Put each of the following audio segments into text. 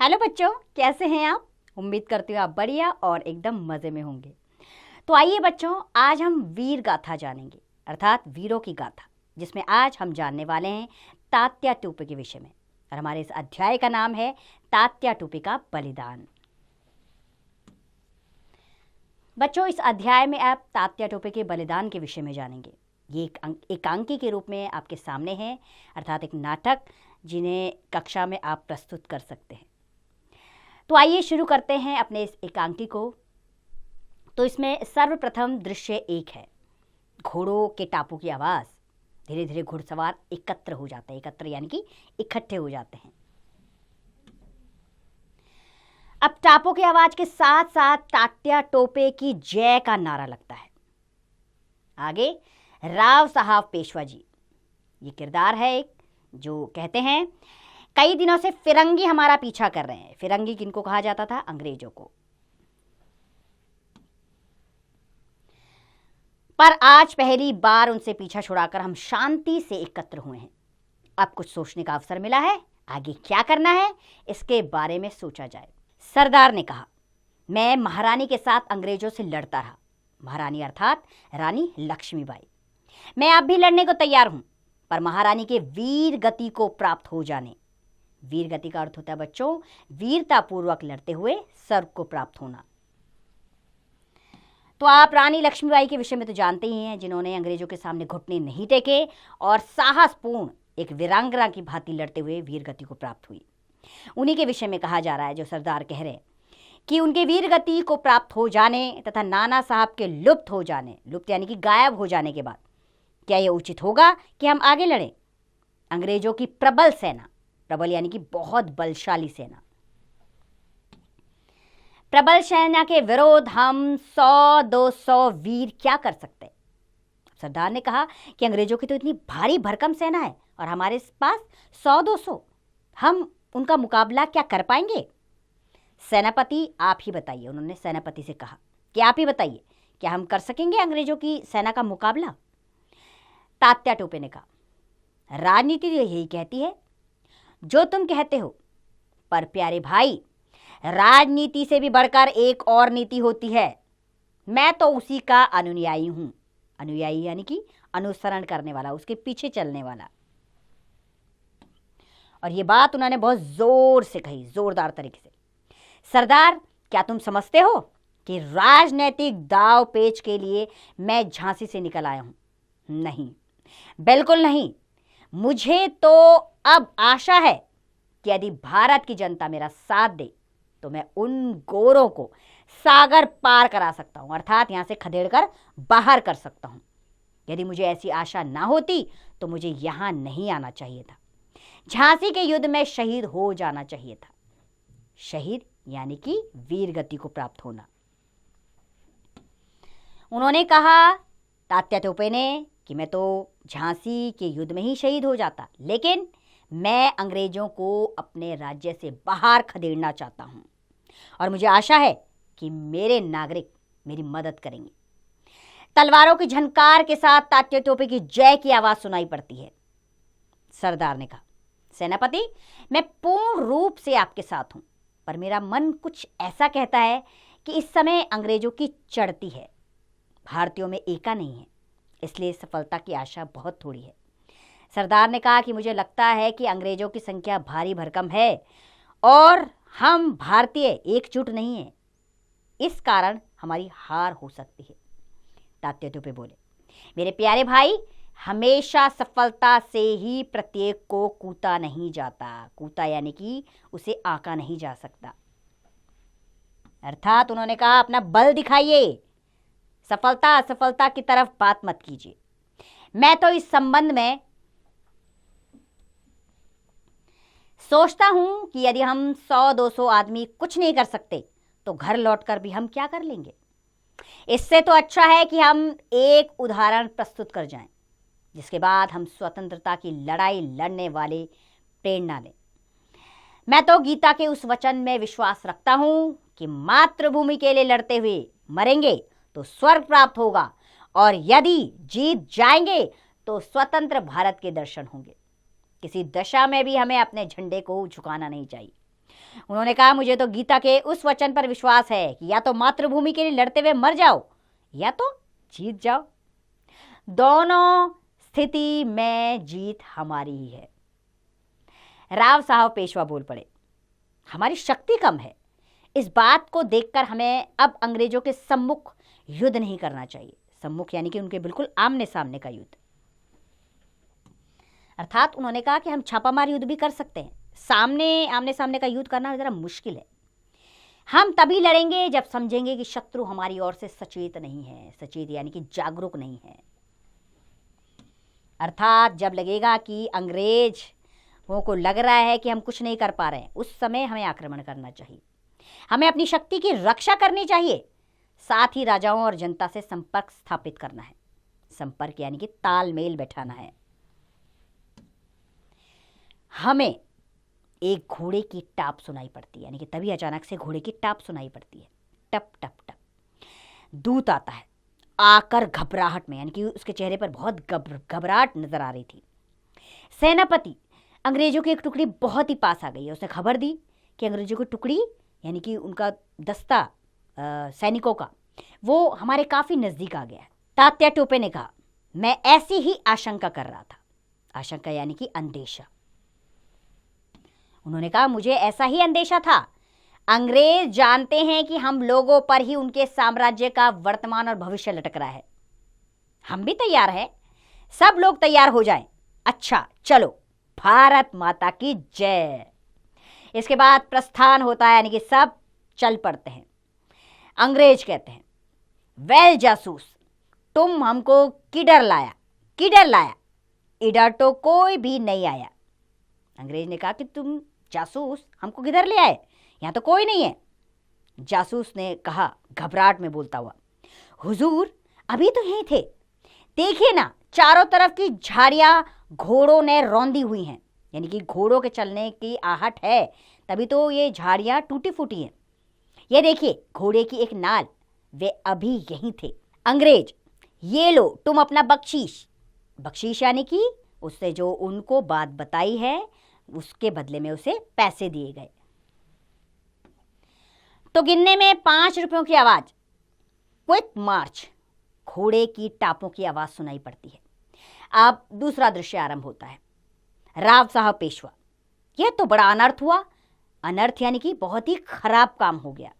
Hello बच्चों, कैसे हैं आप। उम्मीद करती हूँ आप बढ़िया और एकदम मज़े में होंगे। तो आइए बच्चों, आज हम वीर गाथा जानेंगे, अर्थात वीरों की गाथा, जिसमें आज हम जानने वाले हैं तात्या टोपे के विषय में। और हमारे इस अध्याय का नाम है तात्या टोपे का बलिदान। बच्चों, इस अध्याय में आप तात्या टोपे के बलिदान के विषय में जानेंगे। ये एक एकांकी के रूप में आपके सामने है, अर्थात एक नाटक जिन्हें कक्षा में आप प्रस्तुत कर सकते हैं। तो आइए शुरू करते हैं अपने इस एकांकी को। तो इसमें सर्वप्रथम दृश्य एक है, घोड़ों के टापू की आवाज़। धीरे धीरे घुड़सवार एकत्र हो जाते हैं, एकत्र यानी कि इकट्ठे हो जाते हैं। अब टापू की आवाज़ के साथ साथ तात्या टोपे की जय का नारा लगता है। आगे राव साहब पेशवा जी, ये किरदार है एक, जो कहते हैं कई दिनों से फिरंगी हमारा पीछा कर रहे हैं। फिरंगी किनको कहा जाता था? अंग्रेजों को। पर आज पहली बार उनसे पीछा छुड़ाकर हम शांति से एकत्र हुए हैं। अब कुछ सोचने का अवसर मिला है, आगे क्या करना है इसके बारे में सोचा जाए। सरदार ने कहा, मैं महारानी के साथ अंग्रेजों से लड़ता रहा। महारानी अर्थात रानी लक्ष्मीबाई। मैं अब भी लड़ने को तैयार हूं, पर महारानी के वीर गति को प्राप्त हो जाने। वीर गति का अर्थ होता है बच्चों, वीरता पूर्वक लड़ते हुए स्वर्ग को प्राप्त होना। तो आप रानी लक्ष्मीबाई के विषय में तो जानते ही हैं, जिन्होंने अंग्रेजों के सामने घुटने नहीं टेके और साहसपूर्ण एक वीरांगना की भांति लड़ते हुए वीर गति को प्राप्त हुई। उन्हीं के विषय में कहा जा रहा है, जो सरदार कह रहे हैं कि उनके वीर गति को प्राप्त हो जाने तथा नाना साहब के लुप्त हो जाने, लुप्त यानी कि गायब हो जाने के बाद क्या यह उचित होगा कि हम आगे लड़ें? अंग्रेजों की प्रबल सेना, प्रबल यानी कि बहुत बलशाली सेना, प्रबल सेना के विरोध हम 100-200 वीर क्या कर सकते? सरदार ने कहा कि अंग्रेजों की तो इतनी भारी भरकम सेना है और हमारे पास 100-200, हम उनका मुकाबला क्या कर पाएंगे? सेनापति आप ही बताइए। उन्होंने सेनापति से कहा कि आप ही बताइए, क्या हम कर सकेंगे अंग्रेजों की सेना का मुकाबला? तात्या टोपे ने कहा, राजनीति तो यही कहती है जो तुम कहते हो, पर प्यारे भाई, राजनीति से भी बढ़कर एक और नीति होती है। मैं तो उसी का अनुयायी हूं। अनुयायी यानी कि अनुसरण करने वाला, उसके पीछे चलने वाला। और ये बात उन्होंने बहुत जोर से कही, जोरदार तरीके से। सरदार, क्या तुम समझते हो कि राजनीतिक दाव पेच के लिए मैं झांसी से निकल आया हूं? नहीं, बिल्कुल नहीं। मुझे तो अब आशा है कि यदि भारत की जनता मेरा साथ दे तो मैं उन गोरों को सागर पार करा सकता हूं, अर्थात यहां से खदेड़कर बाहर कर सकता हूं। यदि मुझे ऐसी आशा ना होती तो मुझे यहां नहीं आना चाहिए था। झांसी के युद्ध में शहीद हो जाना चाहिए था। शहीद यानी कि वीर गति को प्राप्त होना। उन्होंने कहा, तात्या टोपे ने, कि मैं तो झांसी के युद्ध में ही शहीद हो जाता, लेकिन मैं अंग्रेजों को अपने राज्य से बाहर खदेड़ना चाहता हूं और मुझे आशा है कि मेरे नागरिक मेरी मदद करेंगे। तलवारों की झनकार के साथ तात्या टोपे की जय की आवाज सुनाई पड़ती है। सरदार ने कहा, सेनापति, मैं पूर्ण रूप से आपके साथ हूं, पर मेरा मन कुछ ऐसा कहता है कि इस समय अंग्रेजों की चढ़ती है, भारतीयों में एका नहीं है, इसलिए सफलता की आशा बहुत थोड़ी है। सरदार ने कहा कि मुझे लगता है कि अंग्रेजों की संख्या भारी भरकम है और हम भारतीय एकजुट नहीं हैं, इस कारण हमारी हार हो सकती है। तात्या टोपे बोले, मेरे प्यारे भाई, हमेशा सफलता से ही प्रत्येक को कूता नहीं जाता। कूता यानी कि उसे आंका नहीं जा सकता। अर्थात उन्होंने कहा, अपना बल दिखाइए, सफलता असफलता की तरफ बात मत कीजिए। मैं तो इस संबंध में सोचता हूं कि यदि हम 100-200 आदमी कुछ नहीं कर सकते तो घर लौटकर भी हम क्या कर लेंगे? इससे तो अच्छा है कि हम एक उदाहरण प्रस्तुत कर जाएं, जिसके बाद हम स्वतंत्रता की लड़ाई लड़ने वाले प्रेरणा लें। मैं तो गीता के उस वचन में विश्वास रखता हूं कि मातृभूमि के लिए लड़ते हुए मरेंगे तो स्वर्ग प्राप्त होगा, और यदि जीत जाएंगे तो स्वतंत्र भारत के दर्शन होंगे। किसी दशा में भी हमें अपने झंडे को झुकाना नहीं चाहिए। उन्होंने कहा, मुझे तो गीता के उस वचन पर विश्वास है कि या तो मातृभूमि के लिए लड़ते हुए मर जाओ या तो जीत जाओ। दोनों स्थिति में जीत हमारी ही है। राव साहब पेशवा बोल पड़े, हमारी शक्ति कम है। इस बात को देखकर हमें अब अंग्रेजों के सम्मुख युद्ध नहीं करना चाहिए। सम्मुख यानी कि उनके बिल्कुल आमने सामने का युद्ध। अर्थात उन्होंने कहा कि हम छापामार युद्ध भी कर सकते हैं, आमने सामने का युद्ध करना जरा मुश्किल है। हम तभी लड़ेंगे जब समझेंगे कि शत्रु हमारी ओर से सचेत नहीं है। सचेत यानी कि जागरूक नहीं है। अर्थात जब लगेगा कि अंग्रेजों को लग रहा है कि हम कुछ नहीं कर पा रहे हैं, उस समय हमें आक्रमण करना चाहिए। हमें अपनी शक्ति की रक्षा करनी चाहिए, साथ ही राजाओं और जनता से संपर्क स्थापित करना है। संपर्क यानी कि तालमेल बैठाना है। हमें एक घोड़े की टाप सुनाई पड़ती है, यानी कि तभी अचानक से घोड़े की टाप सुनाई पड़ती है। टप टप टप। दूत आता है, आकर घबराहट में, यानी कि उसके चेहरे पर बहुत घबराहट नजर आ रही थी। सेनापति, अंग्रेजों की एक टुकड़ी बहुत ही पास आ गई है। उसने खबर दी कि अंग्रेजों की टुकड़ी यानी कि उनका दस्ता सैनिकों का, वो हमारे काफी नजदीक आ गया है। तात्या टोपे ने कहा, मैं ऐसी ही आशंका कर रहा था। आशंका यानी कि अंदेशा। उन्होंने कहा, मुझे ऐसा ही अंदेशा था। अंग्रेज जानते हैं कि हम लोगों पर ही उनके साम्राज्य का वर्तमान और भविष्य लटक रहा है। हम भी तैयार हैं, सब लोग तैयार हो जाएं। अच्छा चलो, भारत माता की जय। इसके बाद प्रस्थान होता है, यानी कि सब चल पड़ते हैं। अंग्रेज कहते हैं, वेल जासूस, तुम हमको किधर लाया? किधर लाया? इधर तो कोई भी नहीं आया। अंग्रेज ने कहा कि तुम जासूस हमको किधर ले आए? यहाँ तो कोई नहीं है। जासूस ने कहा घबराहट में बोलता हुआ, हुजूर अभी तो यहीं थे, देखिए ना चारों तरफ की झाड़ियां घोड़ों ने रौंदी हुई हैं, यानी कि घोड़ों के चलने की आहट है, तभी तो ये झाड़ियां टूटी फूटी हैं। ये देखिए घोड़े की एक नाल, वे अभी यहीं थे। अंग्रेज, ये लो तुम अपना बख्शीश। बख्शीश यानी कि उससे जो उनको बात बताई है उसके बदले में उसे पैसे दिए गए। तो गिनने में 5 रुपयों की आवाज, क्विक मार्च, घोड़े की टापों की आवाज सुनाई पड़ती है। अब दूसरा दृश्य आरंभ होता है। राव साहब पेशवा, यह तो बड़ा अनर्थ हुआ। अनर्थ यानी कि बहुत ही खराब काम हो गया।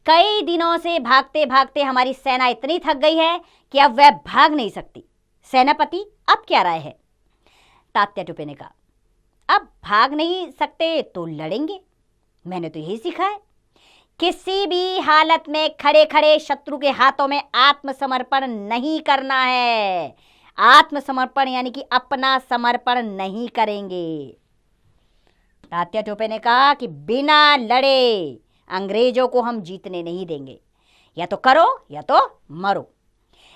कई दिनों से भागते भागते हमारी सेना इतनी थक गई है कि अब वह भाग नहीं सकती। सेनापति, अब क्या राय है? तात्या टोपे ने कहा, अब भाग नहीं सकते तो लड़ेंगे। मैंने तो यही सीखा है, किसी भी हालत में खड़े खड़े शत्रु के हाथों में आत्मसमर्पण नहीं करना है। आत्मसमर्पण यानी कि अपना समर्पण नहीं करेंगे। तात्या टोपे ने कहा कि बिना लड़े अंग्रेजों को हम जीतने नहीं देंगे। या तो करो या तो मरो।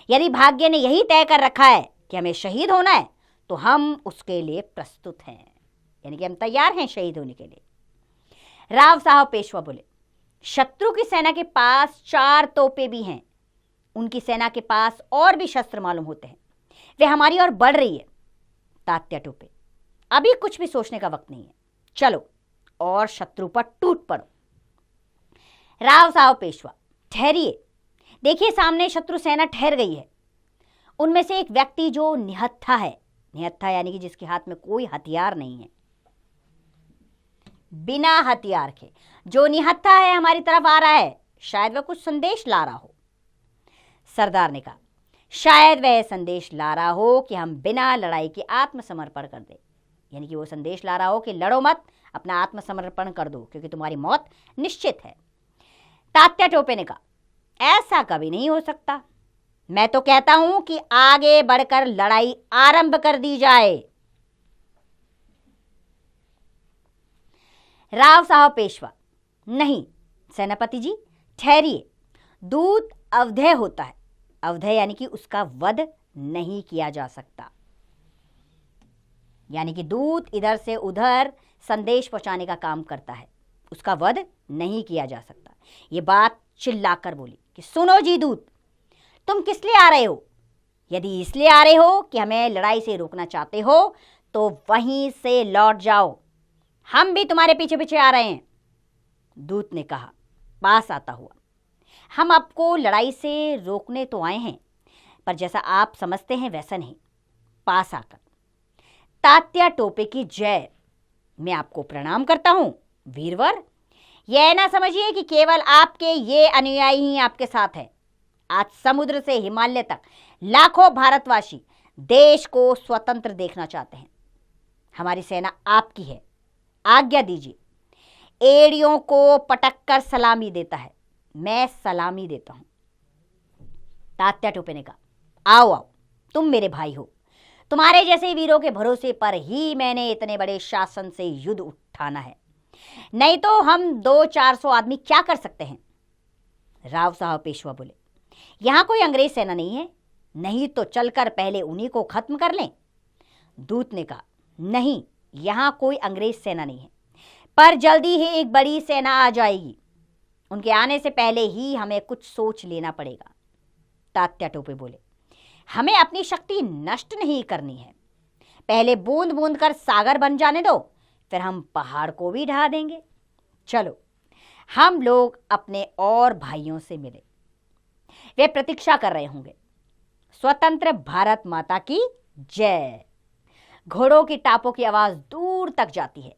यदि भाग्य ने यही तय कर रखा है कि हमें शहीद होना है तो हम उसके लिए प्रस्तुत हैं, यानी कि हम तैयार हैं शहीद होने के लिए। राव साहब पेशवा बोले, शत्रु की सेना के पास 4 तोपे भी हैं। उनकी सेना के पास और भी शस्त्र मालूम होते हैं। वे हमारी ओर बढ़ रही है। तात्या टोपे, अभी कुछ भी सोचने का वक्त नहीं है, चलो और शत्रु पर टूट पड़ो। राव साहब पेशवा, ठहरिए, देखिए सामने शत्रु सेना ठहर गई है। उनमें से एक व्यक्ति जो निहत्था है, निहत्था यानी कि जिसके हाथ में कोई हथियार नहीं है, बिना हथियार के जो निहत्था है हमारी तरफ आ रहा है। शायद वह कुछ संदेश ला रहा हो। सरदार ने कहा, शायद वह संदेश ला रहा हो कि हम बिना लड़ाई के आत्मसमर्पण कर दें, यानी कि वो संदेश ला रहा हो कि लड़ो मत, अपना आत्मसमर्पण कर दो क्योंकि तुम्हारी मौत निश्चित है। तात्या टोपे ने कहा, ऐसा कभी नहीं हो सकता। मैं तो कहता हूं कि आगे बढ़कर लड़ाई आरंभ कर दी जाए। राव साहब पेशवा, नहीं सेनापति जी, ठहरिए। दूत अवधेय होता है। अवधेय यानी कि उसका वध नहीं किया जा सकता, यानी कि दूत इधर से उधर संदेश पहुंचाने का काम करता है, उसका वध नहीं किया जा सकता। ये बात चिल्लाकर बोली कि सुनो जी दूत, तुम किस लिए आ रहे हो? यदि इसलिए आ रहे हो कि हमें लड़ाई से रोकना चाहते हो तो वहीं से लौट जाओ। हम भी तुम्हारे पीछे पीछे आ रहे हैं, दूत ने कहा पास आता हुआ। हम आपको लड़ाई से रोकने तो आए हैं, पर जैसा आप समझते हैं वैसा नहीं। पास आकर तात्या टोपे की जय। मैं आपको प्रणाम करता हूं वीरवर। यह ना समझिए कि केवल आपके ये अनुयायी ही आपके साथ हैं। आज समुद्र से हिमालय तक लाखों भारतवासी देश को स्वतंत्र देखना चाहते हैं। हमारी सेना आपकी है, आज्ञा दीजिए। एड़ियों को पटक कर सलामी देता है। मैं सलामी देता हूं। तात्या टोपे ने कहा आओ आओ, तुम मेरे भाई हो। तुम्हारे जैसे वीरों के भरोसे पर ही मैंने इतने बड़े शासन से युद्ध उठाना है, नहीं तो हम 200-400 आदमी क्या कर सकते हैं। राव साहब पेशवा बोले यहां कोई अंग्रेज सेना नहीं है, नहीं तो चलकर पहले उन्हीं को खत्म कर लें। दूत ने कहा नहीं, यहां कोई अंग्रेज सेना नहीं है, पर जल्दी ही एक बड़ी सेना आ जाएगी। उनके आने से पहले ही हमें कुछ सोच लेना पड़ेगा। तात्या टोपे बोले हमें अपनी शक्ति नष्ट नहीं करनी है। पहले बूंद बूंद कर सागर बन जाने दो, फिर हम पहाड़ को भी ढा देंगे। चलो हम लोग अपने और भाइयों से मिले, वे प्रतीक्षा कर रहे होंगे। स्वतंत्र भारत माता की जय। घोड़ों की टापों की आवाज दूर तक जाती है।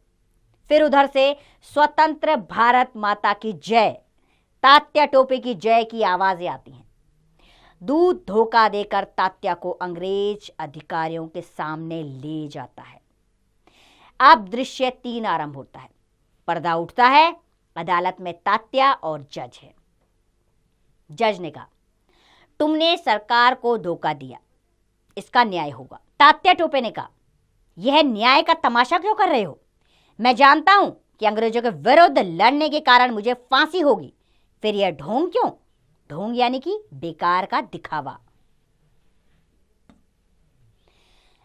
फिर उधर से स्वतंत्र भारत माता की जय, तात्या टोपे की जय की आवाजें आती हैं। दूत धोखा देकर तात्या को अंग्रेज अधिकारियों के सामने ले जाता है। अब दृश्य 3 आरंभ होता है। पर्दा उठता है। अदालत में तात्या और जज है। जज ने कहा तुमने सरकार को धोखा दिया, इसका न्याय होगा। तात्या टोपे ने कहा यह न्याय का तमाशा क्यों कर रहे हो? मैं जानता हूं कि अंग्रेजों के विरुद्ध लड़ने के कारण मुझे फांसी होगी, फिर यह ढोंग क्यों? ढोंग यानी कि बेकार का दिखावा।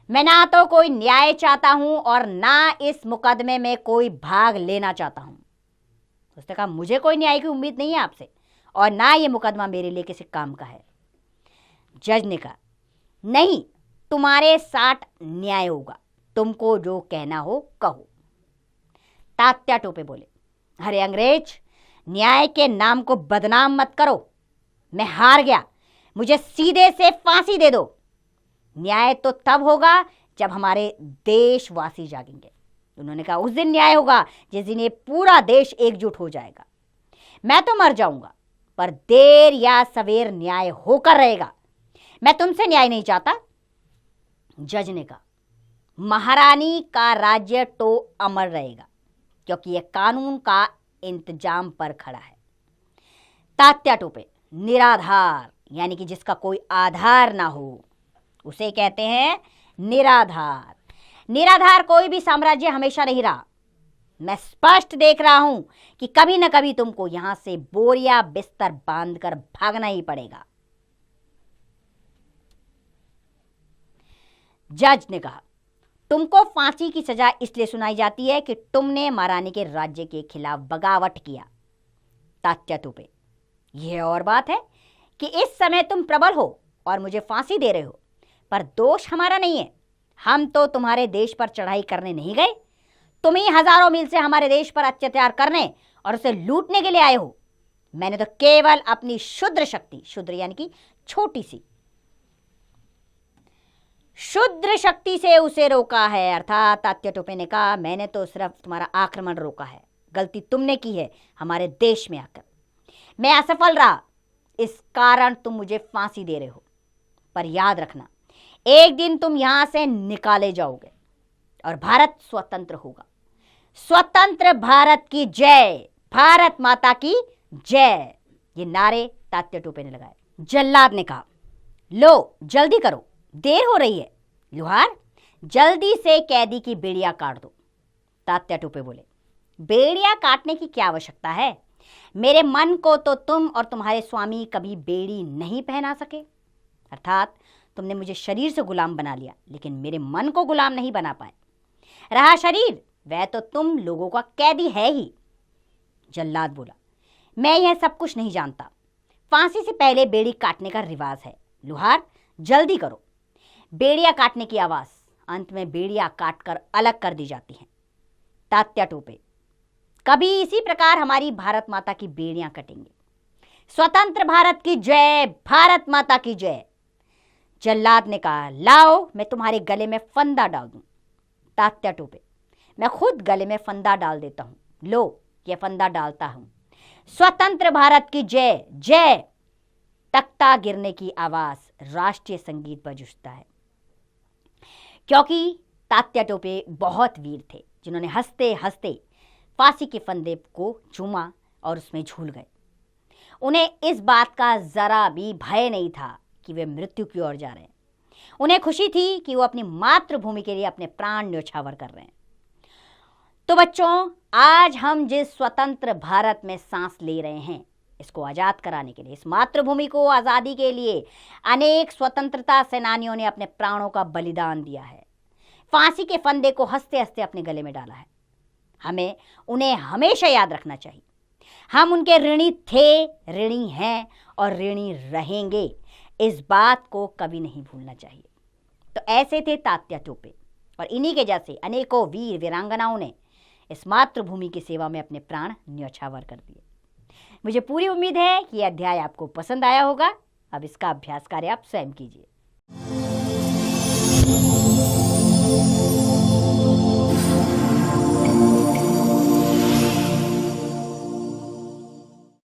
मैं ना तो कोई न्याय चाहता हूं और ना इस मुकदमे में कोई भाग लेना चाहता हूं। उसने कहा मुझे कोई न्याय की उम्मीद नहीं है आपसे, और ना ये मुकदमा मेरे लिए किसी काम का है। जज ने कहा नहीं, तुम्हारे साथ न्याय होगा, तुमको जो कहना हो कहो। तात्या टोपे बोले अरे अंग्रेज, न्याय के नाम को बदनाम मत करो। मैं हार गया, मुझे सीधे से फांसी दे दो। न्याय तो तब होगा जब हमारे देशवासी जागेंगे। उन्होंने कहा उस दिन न्याय होगा जिस दिन ये पूरा देश एकजुट हो जाएगा। मैं तो मर जाऊंगा, पर देर या सवेर न्याय होकर रहेगा। मैं तुमसे न्याय नहीं चाहता। जज ने कहा महारानी का राज्य तो अमर रहेगा, क्योंकि यह कानून का इंतजाम पर खड़ा है। तात्या टोपे निराधार, यानी कि जिसका कोई आधार ना हो, उसे कहते हैं निराधार। निराधार कोई भी साम्राज्य हमेशा नहीं रहा। मैं स्पष्ट देख रहा हूं कि कभी न कभी तुमको यहां से बोरिया बिस्तर बांधकर भागना ही पड़ेगा। जज ने कहा तुमको फांसी की सजा इसलिए सुनाई जाती है कि तुमने महारानी के राज्य के खिलाफ बगावट किया। तात्या टोपे यह और बात है कि इस समय तुम प्रबल हो और मुझे फांसी दे रहे हो, पर दोष हमारा नहीं है। हम तो तुम्हारे देश पर चढ़ाई करने नहीं गए। तुम ही हजारों मील से हमारे देश पर अत्याचार करने और उसे लूटने के लिए आए हो। मैंने तो केवल अपनी क्षुद्र शक्ति, क्षुद्र यानी कि छोटी सी, क्षुद्र शक्ति से उसे रोका है। अर्थात तात्या टोपे ने कहा मैंने तो सिर्फ तुम्हारा आक्रमण रोका है, गलती तुमने की है हमारे देश में आकर। मैं असफल रहा, इस कारण तुम मुझे फांसी दे रहे हो। पर याद रखना, एक दिन तुम यहां से निकाले जाओगे और भारत स्वतंत्र होगा। स्वतंत्र भारत की जय, भारत माता की जय। ये नारे तात्या टोपे ने लगाए। जल्लाद ने कहा लो जल्दी करो, देर हो रही है। लुहार जल्दी से कैदी की बेड़ियां काट दो। तात्या टोपे बोले बेड़ियां काटने की क्या आवश्यकता है? मेरे मन को तो तुम और तुम्हारे स्वामी कभी बेड़ी नहीं पहना सके। अर्थात तुमने मुझे शरीर से गुलाम बना लिया, लेकिन मेरे मन को गुलाम नहीं बना पाए। रहा शरीर, वह तो तुम लोगों का कैदी है ही। जल्लाद बोला मैं यह सब कुछ नहीं जानता। फांसी से पहले बेड़ी काटने का रिवाज है। लुहार जल्दी करो। बेड़ियां काटने की आवाज, अंत में बेड़ियां काटकर अलग कर दी जाती हैं। तात्या टोपे, कभी इसी प्रकार हमारी भारत माता की बेड़ियां कटेंगी। स्वतंत्र भारत की जय, भारत माता की जय। जल्लाद ने कहा, लाओ मैं तुम्हारे गले में फंदा डाल दूं। तात्या टोपे, मैं खुद गले में फंदा डाल देता हूं। लो, ये फंदा डालता हूं। स्वतंत्र भारत की जय जय। तख्ता गिरने की आवाज राष्ट्रीय संगीत बज उठता है, क्योंकि तात्या टोपे बहुत वीर थे, जिन्होंने हंसते हंसते फांसी के फंदे को चूमा और उसमें झूल गए। उन्हें इस बात का जरा भी भय नहीं था कि वे मृत्यु की ओर जा रहे हैं। उन्हें खुशी थी कि वो अपनी मातृभूमि के लिए अपने प्राण न्योछावर कर रहे हैं। तो बच्चों, आज हम जिस स्वतंत्र भारत में सांस ले रहे हैं, इसको आजाद कराने के लिए, इस मातृभूमि को आजादी के लिए अनेक स्वतंत्रता सेनानियों ने अपने प्राणों का बलिदान दिया है, फांसी के फंदे को हंसते हंसते अपने गले में डाला है। हमें उन्हें हमेशा याद रखना चाहिए। हम उनके ऋणी थे, ऋणी हैं और ऋणी रहेंगे। इस बात को कभी नहीं भूलना चाहिए। तो ऐसे थे तात्या टोपे, और इन्हीं के जैसे अनेकों वीर वीरांगनाओं ने इस मातृभूमि की सेवा में अपने प्राण न्यौछावर कर दिए। मुझे पूरी उम्मीद है कि यह अध्याय आपको पसंद आया होगा। अब इसका अभ्यास कार्य आप स्वयं कीजिए।